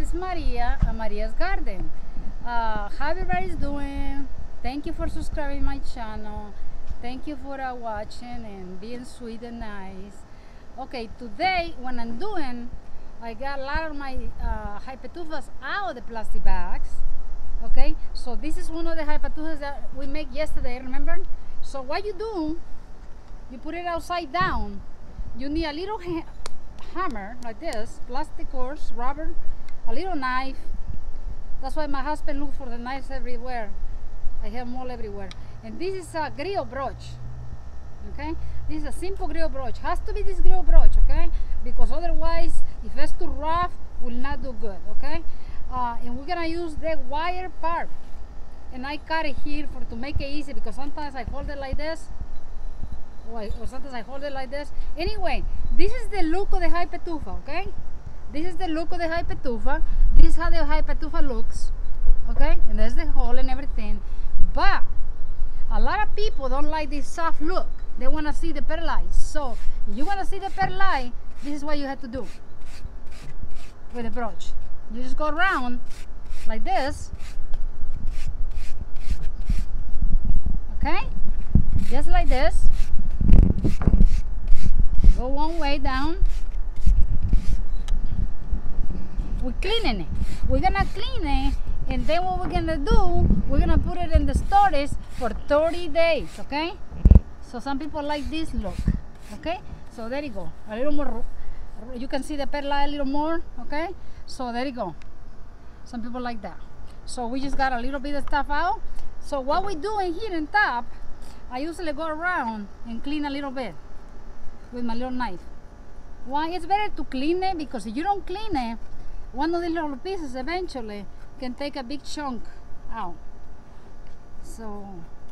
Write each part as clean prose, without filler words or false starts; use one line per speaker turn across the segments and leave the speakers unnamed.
is Maria at Maria's Garden. How everybody's doing? Thank you for subscribing my channel. Thank you for watching and being sweet and nice. Okay, today what I'm doing, I got a lot of my Hypertufas out of the plastic bags. Okay, so this is one of the Hypertufas that we made yesterday, remember? So what you do, you put it upside down. You need a little hammer like this, plastic course, rubber, a little knife. That's why my husband looks for the knives everywhere. I have them all everywhere. And this is a grill brooch. Okay, this is a simple grill brooch. Has to be this grill brooch, okay? Because otherwise, if it's too rough, will not do good. Okay, and we're gonna use the wire part. And I cut it here to make it easy, because sometimes I hold it like this, or sometimes I hold it like this. Anyway, this is the look of the Hypertufa, okay? This is the look of the Hypertufa. This is how the Hypertufa looks, okay? And there's the hole and everything. But a lot of people don't like this soft look. They want to see the perlite. So if you want to see the perlite, this is what you have to do with the brooch. You just go around like this, okay? Just like this. Go one way down. We're cleaning it. We're gonna clean it, and then what we're gonna do, we're gonna put it in the storage for 30 days, okay? So some people like this look, okay? So there you go. A little more, you can see the perla a little more, okay? So there you go. Some people like that. So we just got a little bit of stuff out. So what we're doing here on top, I usually go around and clean a little bit with my little knife. Why? It's better to clean it, because if you don't clean it, one of the little pieces eventually can take a big chunk out. So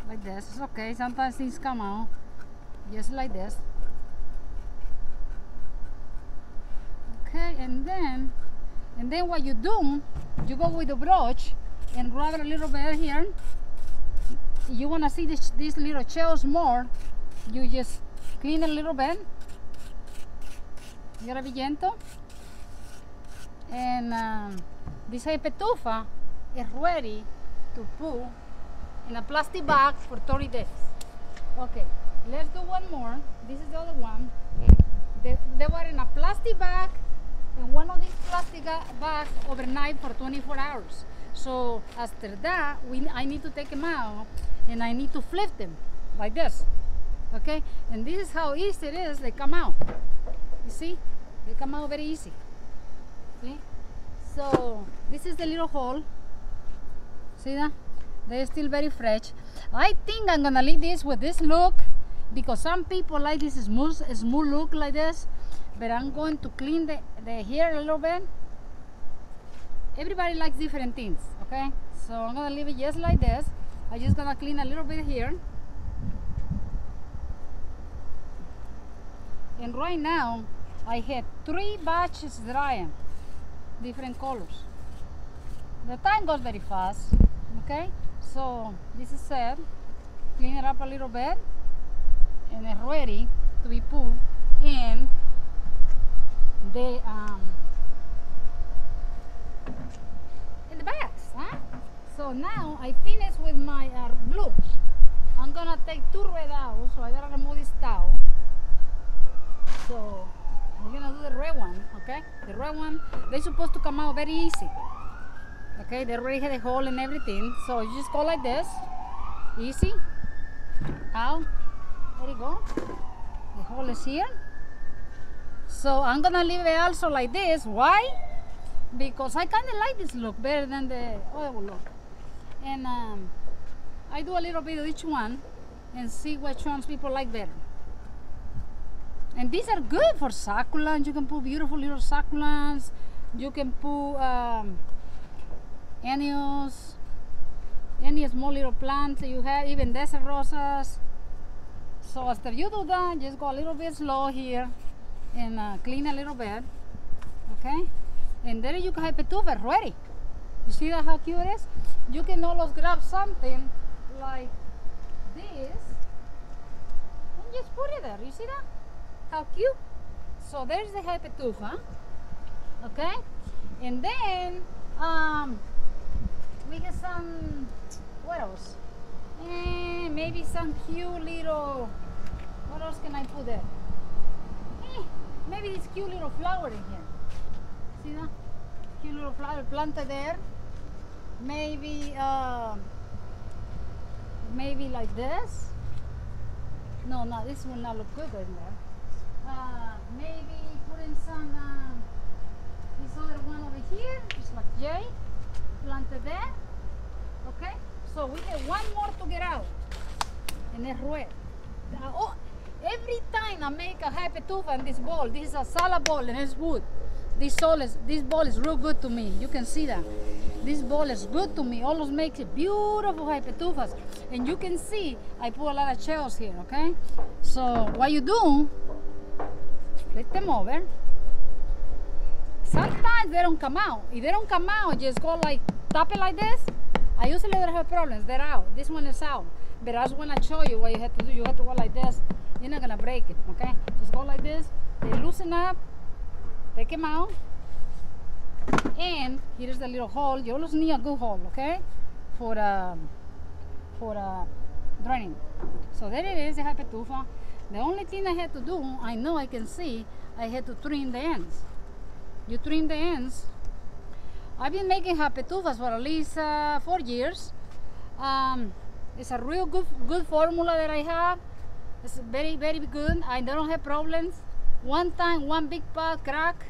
like this, it's okay. Sometimes things come out just like this. Okay, and then what you do, you go with the brush and rub it a little bit here. You want to see these little shells more, you just clean it a little bit. You gotta be gentle. And this Hypertufa is ready to put in a plastic bag for 30 days. Okay, let's do one more. This is the other one. They were in a plastic bag, and one of these plastic bags overnight for 24 hours. So after that, I need to take them out, and I need to flip them like this. Okay, and this is how easy it is. They come out. You see, they come out very easy. See? So this is the little hole. See that? They're still very fresh. I think I'm gonna leave this with this look, because some people like this smooth look like this. But I'm going to clean the hair a little bit. Everybody likes different things, okay? So I'm gonna leave it just like this. I'm just gonna clean a little bit here. And right now, I had 3 batches drying, different colors. The time goes very fast, okay? So this is set. Clean it up a little bit, and it's ready to be put in the bags, huh? So now I finished with my blue. I'm gonna take 2 red out, so I gotta remove this towel. So we're gonna do the red one, okay? The red one, they're supposed to come out very easy. Okay, they already had a hole and everything. So you just go like this, easy, out. There you go. The hole is here. So I'm gonna leave it also like this. Why? Because I kind of like this look better than the other look. And I do a little bit of each one and see which ones people like better. And these are good for succulents. You can put beautiful little succulents. You can put any small little plants that you have, even desert roses. So after you do that, just go a little bit slow here and clean a little bit, okay? And there you can have Hypertufa ready. You see that how cute it is? You can always grab something like this and just put it there. You see that? How cute? So there's the Hypertufa, okay? And then we get some, what else? Maybe some cute little, what else can I put there? Maybe this cute little flower in here. See that? Cute little flower planted there. Maybe maybe like this. No, this will not look good in there. Maybe put in some this other one over here, just like J, planted there. Okay, so we have one more to get out, and it's red. Oh, every time I make a Hypertufa in this bowl, this is a salad bowl and it's wood. This bowl is real good to me. You can see that. This bowl is good to me. Always makes it beautiful Hypertufas. And you can see I put a lot of shells here, okay? So what you do, flip them over. Sometimes they don't come out. If they don't come out, just go like, tap it like this. I usually don't have problems. They're out. This one is out. But I just want to show you what you have to do. You have to go like this. You're not going to break it, okay? Just go like this. They loosen up. Take them out. And here's the little hole. You always need a good hole, okay? For draining. So there it is, the Hypertufa. The only thing I had to do, I know I can see, I had to trim the ends. You trim the ends. I've been making Hypertufas for at least 4 years. It's a real good formula that I have. It's very, very good. I don't have problems. One time, one big pot crack,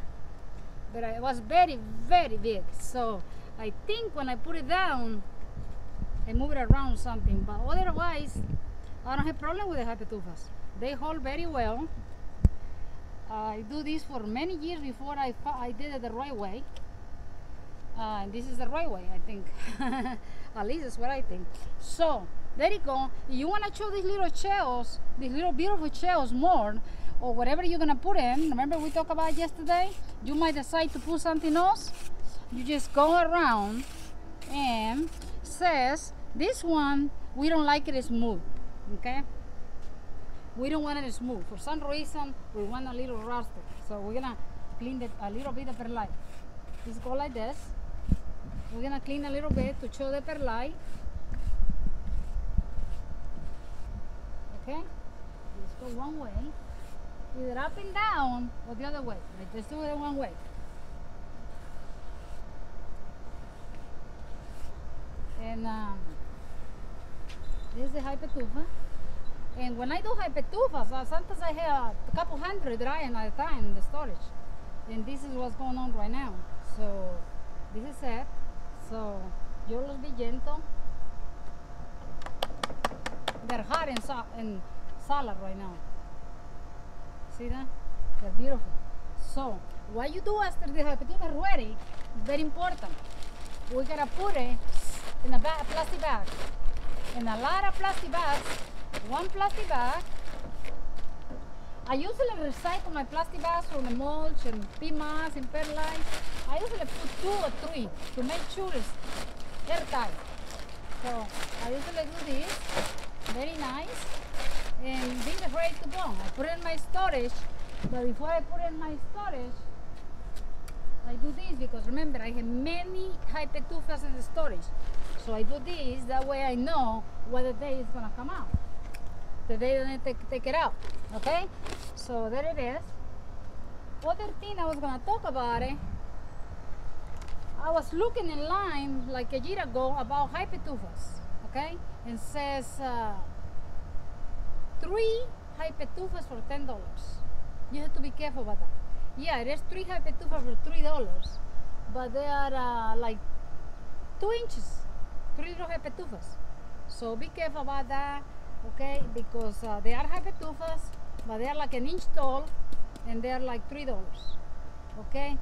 but it was very, very big. So I think when I put it down, I move it around something. But otherwise, I don't have problem with the Hypertufas. They hold very well. I do this for many years before I did it the right way. This is the right way, I think. At least that's what I think. So there you go. If you want to show these little shells, these little beautiful shells more, or whatever you're gonna put in, remember we talked about yesterday, you might decide to put something else. You just go around and says this one we don't like it smooth, okay? We don't want it smooth. For some reason we want a little rustic, so we're gonna clean a little bit of perlite. Just go like this. We're gonna clean a little bit to show the perlite. Okay, just go one way, either up and down or the other way. Like just do it one way. And this is the Hypertufa. And when I do Hypertufas, sometimes I have a couple hundred drying at a time in the storage. And this is what's going on right now. So this is it. So you always be gentle. They're hot in salad right now. See that? They're beautiful. So what you do after the Hypertufa is ready is very important. We're gonna put it in a plastic bag. In a lot of plastic bags. One plastic bag. I usually recycle my plastic bags from the mulch and PMAS and perlite. I usually put 2 or 3 to make sure it's airtight. So I usually do this, very nice, and this is ready to go. I put it in my storage, but before I put it in my storage, I do this because remember I have many Hypertufas in the storage. So I do this, that way I know what the day is gonna come out. The day I take it out, okay? So there it is. Other thing I was gonna talk about it, I was looking in line like a year ago about Hypertufas, okay? And says 3 Hypertufas for $10. You have to be careful about that. Yeah, there's 3 Hypertufas for $3, but they are like 2 inches, 3 little Hypertufas. So be careful about that. Okay, because they are Hypertufas, but they are like an inch tall, and they are like $3. Okay.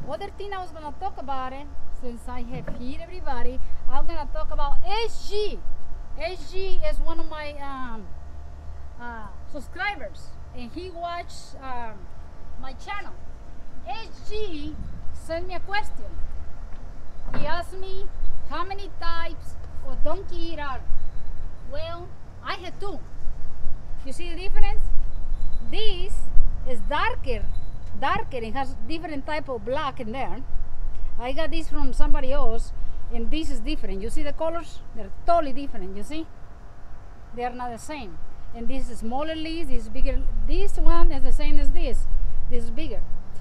Other thing I was gonna talk about it, since I have here everybody, I'm gonna talk about SG. SG is one of my subscribers, and he watched my channel. SG sent me a question. He asked me how many types of donkey ear are. Well, I have 2. You see the difference? This is darker. It has different type of black in there. I got this from somebody else, and this is different. You see the colors? They're totally different, you see? They are not the same. And this is smaller leaves, this is bigger. This one is the same as this. This is bigger.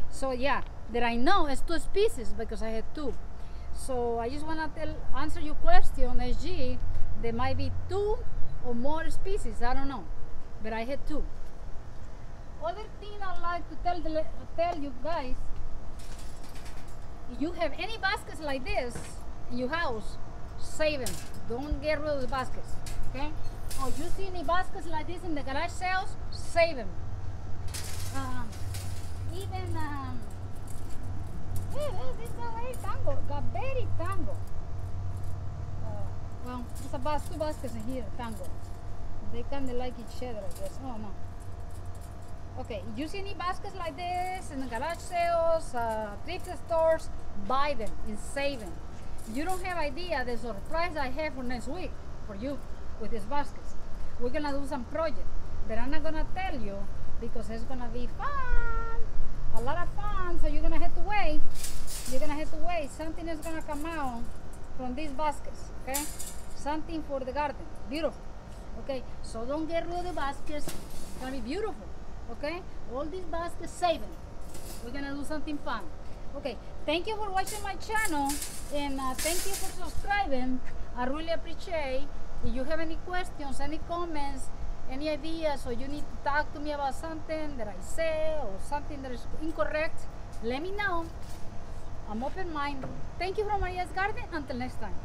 So yeah, that I know is 2 species because I had 2. So I just want to answer your question, SG. There might be 2 or more species, I don't know. But I had 2. Other thing I like to tell you guys, if you have any baskets like this in your house, save them. Don't get rid of the baskets, okay? Or you see any baskets like this in the garage sales, save them. Even this is very tango, got very tango. Well, there's about 2 baskets in here, tango. They kind of like each other, I guess. Oh no. Okay, you see any baskets like this in the garage sales, thrift stores, buy them and save them. You don't have idea the surprise I have for next week for you with these baskets. We're gonna do some project that I'm not gonna tell you because it's gonna be fun, a lot of fun. So you're gonna have to wait. You're gonna have to wait. Something is gonna come out from these baskets, okay? Something for the garden, beautiful. Okay, so don't get rid of the baskets. It's gonna be beautiful. Okay, all these baskets, save them. We're gonna do something fun. Okay, thank you for watching my channel, and thank you for subscribing. I really appreciate. If you have any questions, any comments, any ideas, or you need to talk to me about something that I say or something that is incorrect, let me know. I'm open-minded. Thank you from Maria's Garden. Until next time.